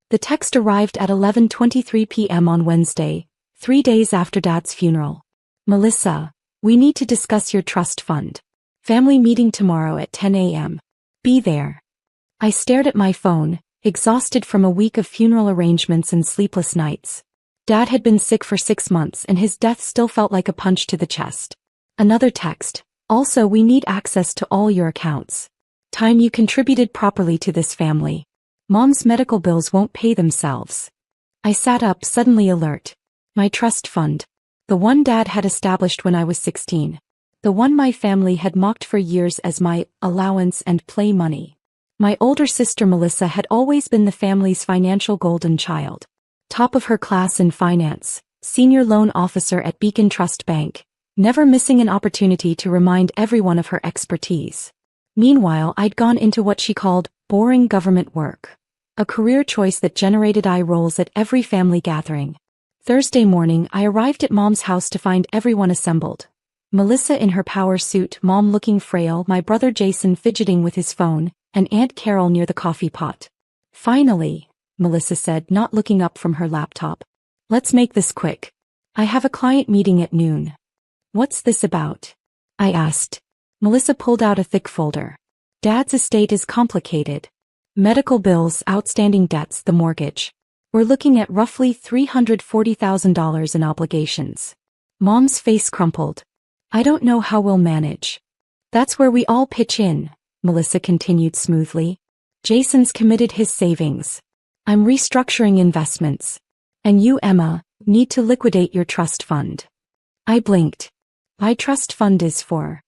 The text arrived at 11:23 p.m. on Wednesday, 3 days after Dad's funeral. Melissa, we need to discuss your trust fund. Family meeting tomorrow at 10 a.m. Be there. I stared at my phone, exhausted from a week of funeral arrangements and sleepless nights. Dad had been sick for 6 months and his death still felt like a punch to the chest. Another text. Also, we need access to all your accounts. Time you contributed properly to this family. Mom's medical bills won't pay themselves. I sat up, suddenly alert. My trust fund. The one Dad had established when I was 16. The one my family had mocked for years as my allowance and play money. My older sister Melissa had always been the family's financial golden child. Top of her class in finance, senior loan officer at Beacon Trust Bank, never missing an opportunity to remind everyone of her expertise. Meanwhile, I'd gone into what she called boring government work. A career choice that generated eye rolls at every family gathering. Thursday morning, I arrived at Mom's house to find everyone assembled. Melissa in her power suit, Mom looking frail, my brother Jason fidgeting with his phone, and Aunt Carol near the coffee pot. Finally, Melissa said, not looking up from her laptop. Let's make this quick. I have a client meeting at noon. What's this about? I asked. Melissa pulled out a thick folder. Dad's estate is complicated. Medical bills, outstanding debts, the mortgage. We're looking at roughly $340,000 in obligations. Mom's face crumpled. I don't know how we'll manage. That's where we all pitch in, Melissa continued smoothly. Jason's committed his savings. I'm restructuring investments. And you, Emma, need to liquidate your trust fund. I blinked. My trust fund is for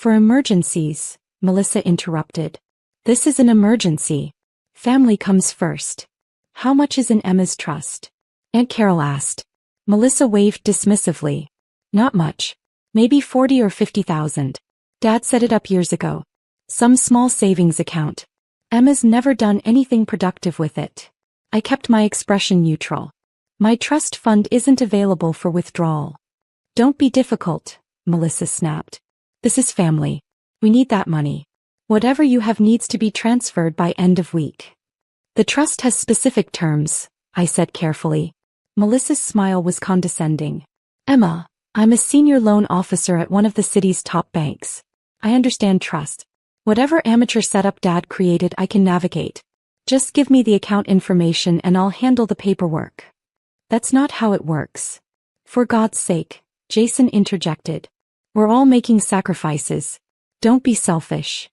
emergencies, Melissa interrupted. This is an emergency. Family comes first. How much is in Emma's trust? Aunt Carol asked. Melissa waved dismissively. Not much. Maybe 40 or 50,000. Dad set it up years ago. Some small savings account. Emma's never done anything productive with it. I kept my expression neutral. My trust fund isn't available for withdrawal. Don't be difficult, Melissa snapped. This is family. We need that money. Whatever you have needs to be transferred by end of week. The trust has specific terms, I said carefully. Melissa's smile was condescending. Emma, I'm a senior loan officer at one of the city's top banks. I understand trust. Whatever amateur setup Dad created, I can navigate. Just give me the account information and I'll handle the paperwork. That's not how it works. For God's sake, Jason interjected. We're all making sacrifices. Don't be selfish.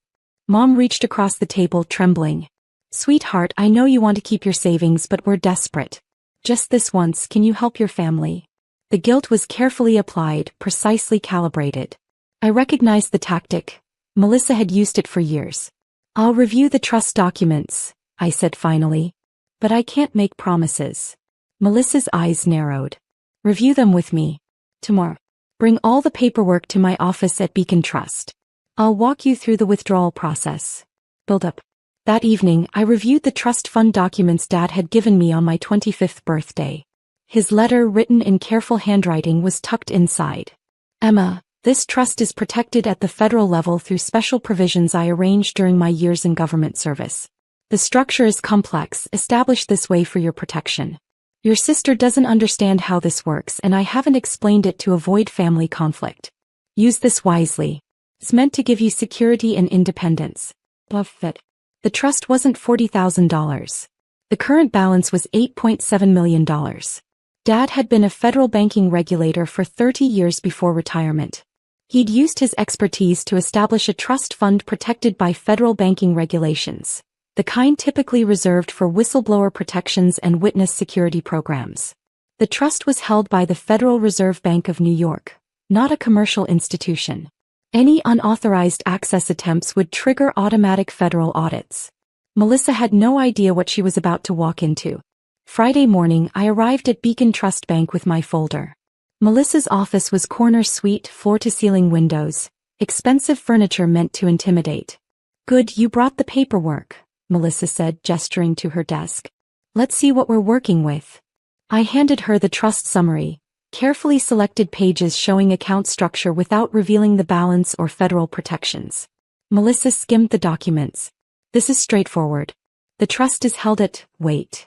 Mom reached across the table, trembling. Sweetheart, I know you want to keep your savings, but we're desperate. Just this once, can you help your family? The guilt was carefully applied, precisely calibrated. I recognized the tactic. Melissa had used it for years. I'll review the trust documents, I said finally. But I can't make promises. Melissa's eyes narrowed. Review them with me. Tomorrow. Bring all the paperwork to my office at Beacon Trust. I'll walk you through the withdrawal process. Build up. That evening, I reviewed the trust fund documents Dad had given me on my 25th birthday. His letter, written in careful handwriting, was tucked inside. Emma, this trust is protected at the federal level through special provisions I arranged during my years in government service. The structure is complex, established this way for your protection. Your sister doesn't understand how this works, and I haven't explained it to avoid family conflict. Use this wisely. It's meant to give you security and independence. Buffett. The trust wasn't $40,000. The current balance was $8.7 million. Dad had been a federal banking regulator for 30 years before retirement. He'd used his expertise to establish a trust fund protected by federal banking regulations, the kind typically reserved for whistleblower protections and witness security programs. The trust was held by the Federal Reserve Bank of New York, not a commercial institution. Any unauthorized access attempts would trigger automatic federal audits. Melissa had no idea what she was about to walk into. Friday morning, I arrived at Beacon Trust Bank with my folder. Melissa's office was corner suite, floor-to-ceiling windows, expensive furniture meant to intimidate. Good, you brought the paperwork, Melissa said, gesturing to her desk. Let's see what we're working with. I handed her the trust summary, carefully selected pages showing account structure without revealing the balance or federal protections. Melissa skimmed the documents. This is straightforward. The trust is held at, wait.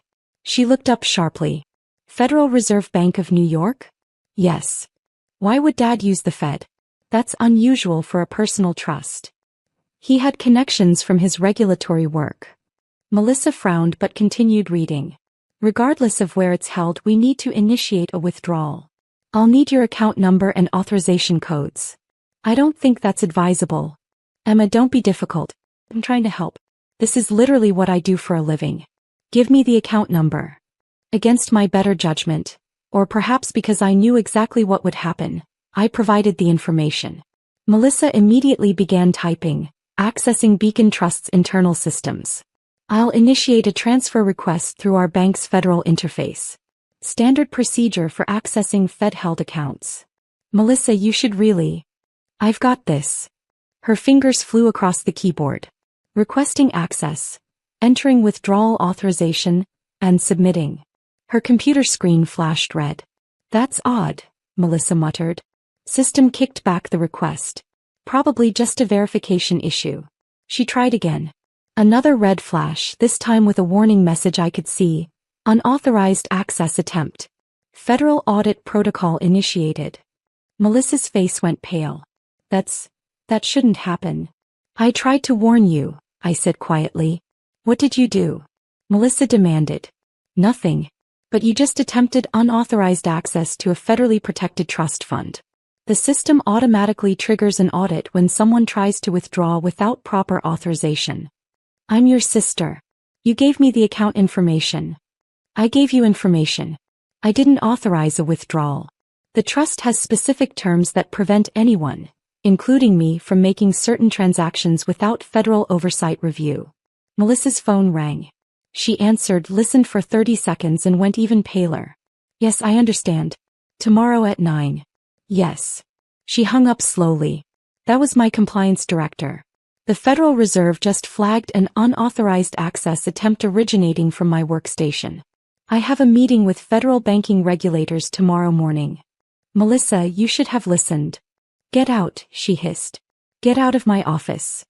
She looked up sharply. Federal Reserve Bank of New York? Yes. Why would Dad use the Fed? That's unusual for a personal trust. He had connections from his regulatory work. Melissa frowned but continued reading. Regardless of where it's held, we need to initiate a withdrawal. I'll need your account number and authorization codes. I don't think that's advisable. Emma, don't be difficult. I'm trying to help. This is literally what I do for a living. Give me the account number. Against my better judgment, or perhaps because I knew exactly what would happen, I provided the information. Melissa immediately began typing, accessing Beacon Trust's internal systems. I'll initiate a transfer request through our bank's federal interface. Standard procedure for accessing Fed-held accounts. Melissa, you should really. I've got this. Her fingers flew across the keyboard. Requesting access, entering withdrawal authorization, and submitting. Her computer screen flashed red. That's odd, Melissa muttered. System kicked back the request. Probably just a verification issue. She tried again. Another red flash, this time with a warning message I could see. Unauthorized access attempt. Federal audit protocol initiated. Melissa's face went pale. That shouldn't happen. I tried to warn you, I said quietly. What did you do? Melissa demanded. Nothing. But you just attempted unauthorized access to a federally protected trust fund. The system automatically triggers an audit when someone tries to withdraw without proper authorization. I'm your sister. You gave me the account information. I gave you information. I didn't authorize a withdrawal. The trust has specific terms that prevent anyone, including me, from making certain transactions without federal oversight review. Melissa's phone rang. She answered, listened for 30 seconds and went even paler. Yes, I understand. Tomorrow at 9. Yes. She hung up slowly. That was my compliance director. The Federal Reserve just flagged an unauthorized access attempt originating from my workstation. I have a meeting with federal banking regulators tomorrow morning. Melissa, you should have listened. Get out, she hissed. Get out of my office.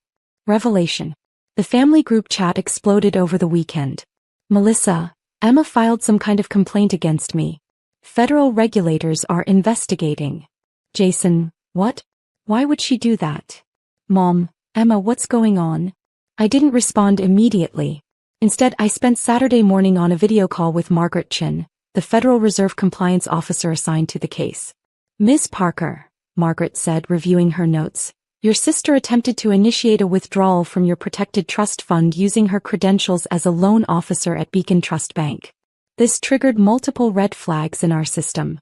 Revelation. The family group chat exploded over the weekend. Melissa, Emma filed some kind of complaint against me. Federal regulators are investigating. Jason, what? Why would she do that? Mom, Emma, what's going on? I didn't respond immediately. Instead, I spent Saturday morning on a video call with Margaret Chin, the Federal Reserve compliance officer assigned to the case. Ms. Parker, Margaret said, reviewing her notes, your sister attempted to initiate a withdrawal from your protected trust fund using her credentials as a loan officer at Beacon Trust Bank. This triggered multiple red flags in our system.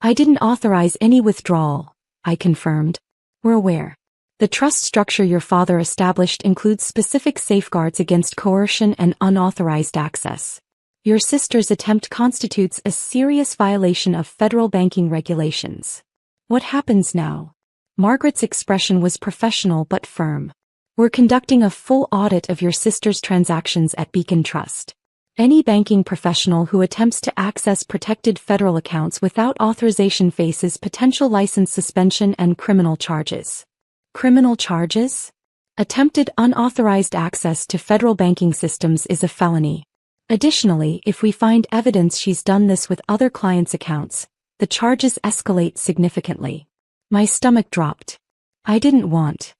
I didn't authorize any withdrawal, I confirmed. We're aware. The trust structure your father established includes specific safeguards against coercion and unauthorized access. Your sister's attempt constitutes a serious violation of federal banking regulations. What happens now? Margaret's expression was professional but firm. We're conducting a full audit of your sister's transactions at Beacon Trust. Any banking professional who attempts to access protected federal accounts without authorization faces potential license suspension and criminal charges. Criminal charges? Attempted unauthorized access to federal banking systems is a felony. Additionally, if we find evidence she's done this with other clients' accounts, the charges escalate significantly. My stomach dropped. I didn't want.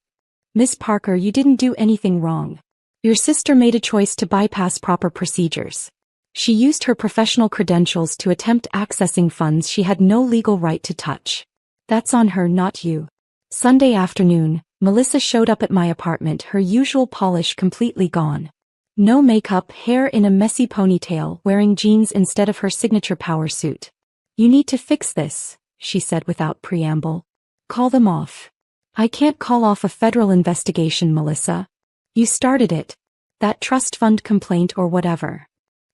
Miss Parker, you didn't do anything wrong. Your sister made a choice to bypass proper procedures. She used her professional credentials to attempt accessing funds she had no legal right to touch. That's on her, not you. Sunday afternoon, Melissa showed up at my apartment, her usual polish completely gone. No makeup, hair in a messy ponytail, wearing jeans instead of her signature power suit. You need to fix this, she said without preamble. Call them off. I can't call off a federal investigation, Melissa. You started it. That trust fund complaint or whatever.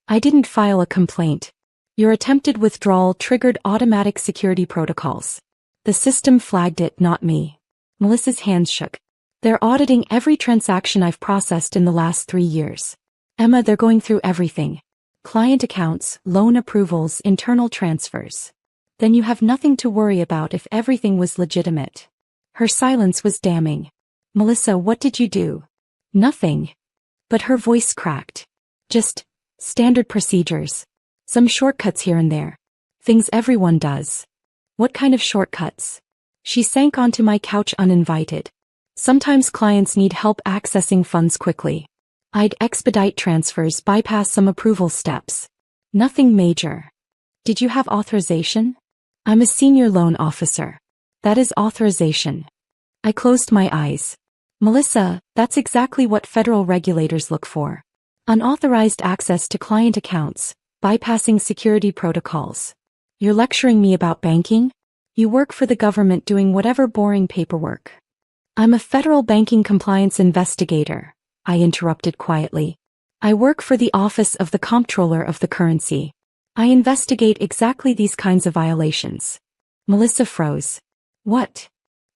I didn't file a complaint. Your attempted withdrawal triggered automatic security protocols. The system flagged it, not me. Melissa's hands shook. They're auditing every transaction I've processed in the last 3 years. Emma, they're going through everything. Client accounts, loan approvals, internal transfers. Then you have nothing to worry about if everything was legitimate. Her silence was damning. Melissa, what did you do? Nothing. But her voice cracked. Just standard procedures. Some shortcuts here and there. Things everyone does. What kind of shortcuts? She sank onto my couch uninvited. Sometimes clients need help accessing funds quickly. I'd expedite transfers, bypass some approval steps. Nothing major. Did you have authorization? I'm a senior loan officer. That is authorization. I closed my eyes. Melissa, that's exactly what federal regulators look for. Unauthorized access to client accounts, bypassing security protocols. You're lecturing me about banking? You work for the government doing whatever boring paperwork. I'm a federal banking compliance investigator, I interrupted quietly. I work for the Office of the Comptroller of the Currency. I investigate exactly these kinds of violations. Melissa froze. What?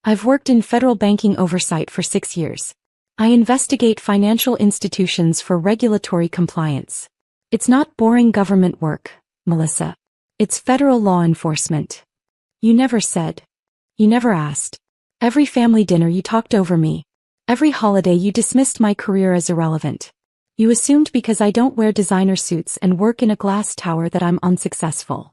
I've worked in federal banking oversight for 6 years. I investigate financial institutions for regulatory compliance. It's not boring government work, Melissa. It's federal law enforcement. You never said. You never asked. Every family dinner you talked over me. Every holiday you dismissed my career as irrelevant. You assumed because I don't wear designer suits and work in a glass tower that I'm unsuccessful.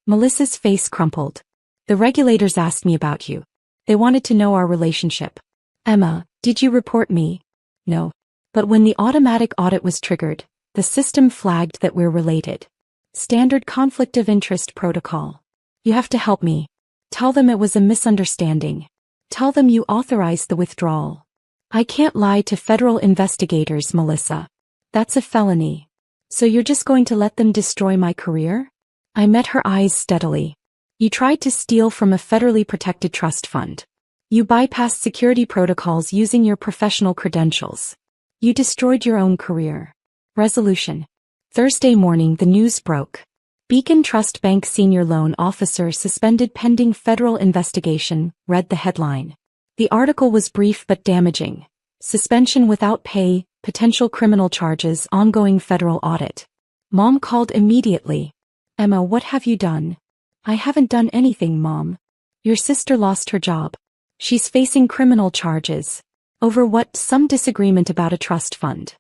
Melissa's face crumpled. The regulators asked me about you. They wanted to know our relationship. Emma, did you report me? No. But when the automatic audit was triggered, the system flagged that we're related. Standard conflict of interest protocol. You have to help me. Tell them it was a misunderstanding. Tell them you authorized the withdrawal. I can't lie to federal investigators, Melissa. That's a felony. So you're just going to let them destroy my career? I met her eyes steadily. You tried to steal from a federally protected trust fund. You bypassed security protocols using your professional credentials. You destroyed your own career. Resolution. Thursday morning the news broke. Beacon Trust Bank senior loan officer suspended pending federal investigation, read the headline. The article was brief but damaging. Suspension without pay, potential criminal charges, ongoing federal audit. Mom called immediately. Emma, what have you done? I haven't done anything, Mom. Your sister lost her job. She's facing criminal charges. Over what? Some disagreement about a trust fund.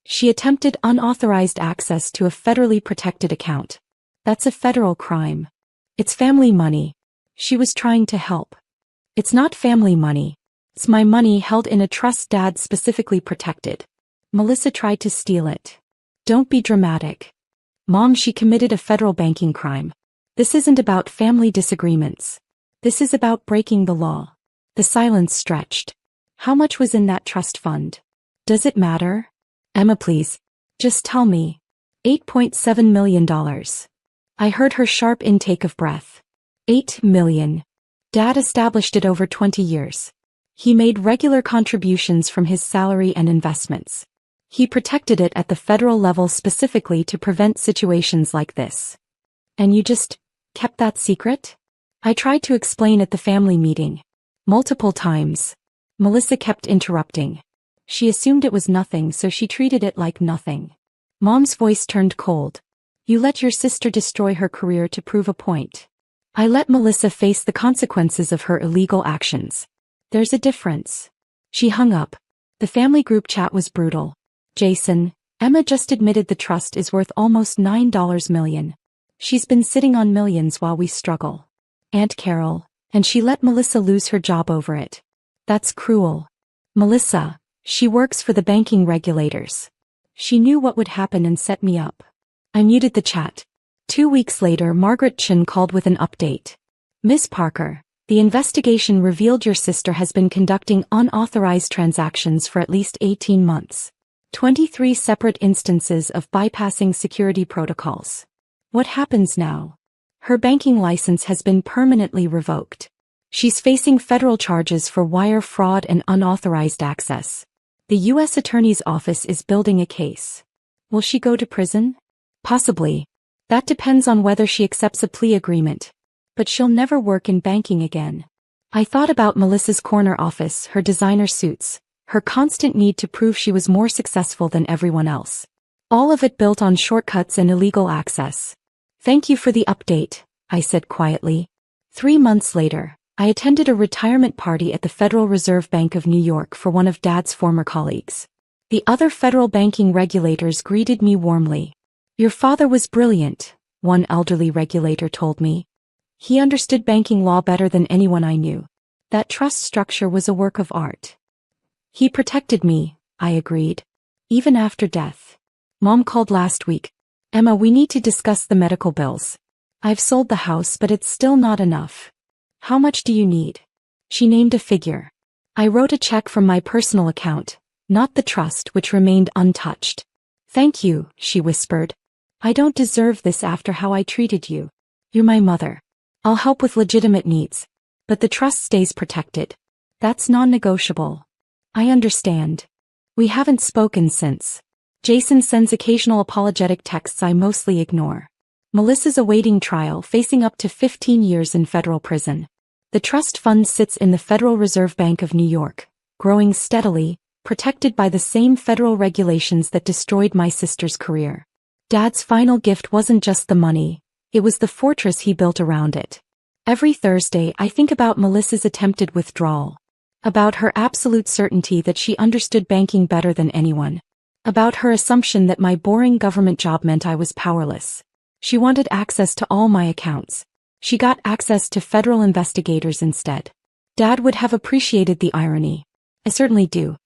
She attempted unauthorized access to a federally protected account. That's a federal crime. It's family money. She was trying to help. It's not family money. It's my money held in a trust Dad specifically protected. Melissa tried to steal it. Don't be dramatic. Mom, she committed a federal banking crime. This isn't about family disagreements. This is about breaking the law. The silence stretched. How much was in that trust fund? Does it matter? Emma, please. Just tell me. $8.7 million. I heard her sharp intake of breath. 8 million. Dad established it over 20 years. He made regular contributions from his salary and investments. He protected it at the federal level specifically to prevent situations like this. And you just kept that secret? I tried to explain at the family meeting. Multiple times. Melissa kept interrupting. She assumed it was nothing, so she treated it like nothing. Mom's voice turned cold. You let your sister destroy her career to prove a point. I let Melissa face the consequences of her illegal actions. There's a difference. She hung up. The family group chat was brutal. Jason, Emma just admitted the trust is worth almost $9 million. She's been sitting on millions while we struggle. Aunt Carol, and she let Melissa lose her job over it. That's cruel. Melissa, she works for the banking regulators. She knew what would happen and set me up. I muted the chat. 2 weeks later, Margaret Chin called with an update. Miss Parker, the investigation revealed your sister has been conducting unauthorized transactions for at least 18 months. 23 separate instances of bypassing security protocols. What happens now? Her banking license has been permanently revoked. She's facing federal charges for wire fraud and unauthorized access. The U.S. Attorney's Office is building a case. Will she go to prison? Possibly. That depends on whether she accepts a plea agreement. But she'll never work in banking again. I thought about Melissa's corner office, her designer suits, her constant need to prove she was more successful than everyone else. All of it built on shortcuts and illegal access. Thank you for the update, I said quietly. 3 months later, I attended a retirement party at the Federal Reserve Bank of New York for one of Dad's former colleagues. The other federal banking regulators greeted me warmly. Your father was brilliant, one elderly regulator told me. He understood banking law better than anyone I knew. That trust structure was a work of art. He protected me, I agreed. Even after death. Mom called last week. Emma, we need to discuss the medical bills. I've sold the house, but it's still not enough. How much do you need? She named a figure. I wrote a check from my personal account, not the trust, which remained untouched. Thank you, she whispered. I don't deserve this after how I treated you. You're my mother. I'll help with legitimate needs. But the trust stays protected. That's non-negotiable. I understand. We haven't spoken since. Jason sends occasional apologetic texts I mostly ignore. Melissa's awaiting trial, facing up to 15 years in federal prison. The trust fund sits in the Federal Reserve Bank of New York, growing steadily, protected by the same federal regulations that destroyed my sister's career. Dad's final gift wasn't just the money, it was the fortress he built around it. Every Thursday I think about Melissa's attempted withdrawal. About her absolute certainty that she understood banking better than anyone. About her assumption that my boring government job meant I was powerless. She wanted access to all my accounts. She got access to federal investigators instead. Dad would have appreciated the irony. I certainly do.